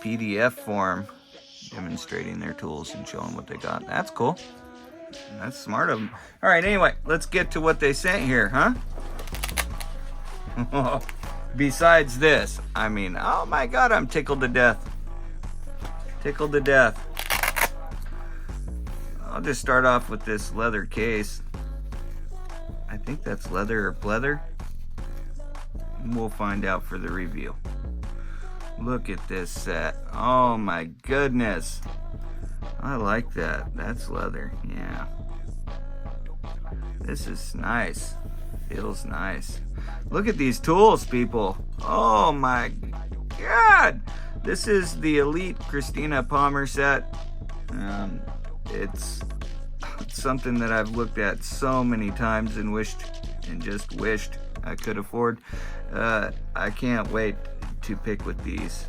PDF form demonstrating their tools and showing what they got. That's cool. That's smart of them. All right, anyway, let's get to what they sent here, huh? Besides this, I mean, oh my God, I'm tickled to death. Tickled to death. I'll just start off with this leather case. I think that's leather or pleather. We'll find out for the review. Look at this set. Oh my goodness. I like that. That's leather. Yeah. This is nice. Feels nice. Look at these tools, people. Oh my God. This is the Elite Christina Palmer set. It's something that I've looked at so many times and just wished I could afford. I can't wait to pick with these.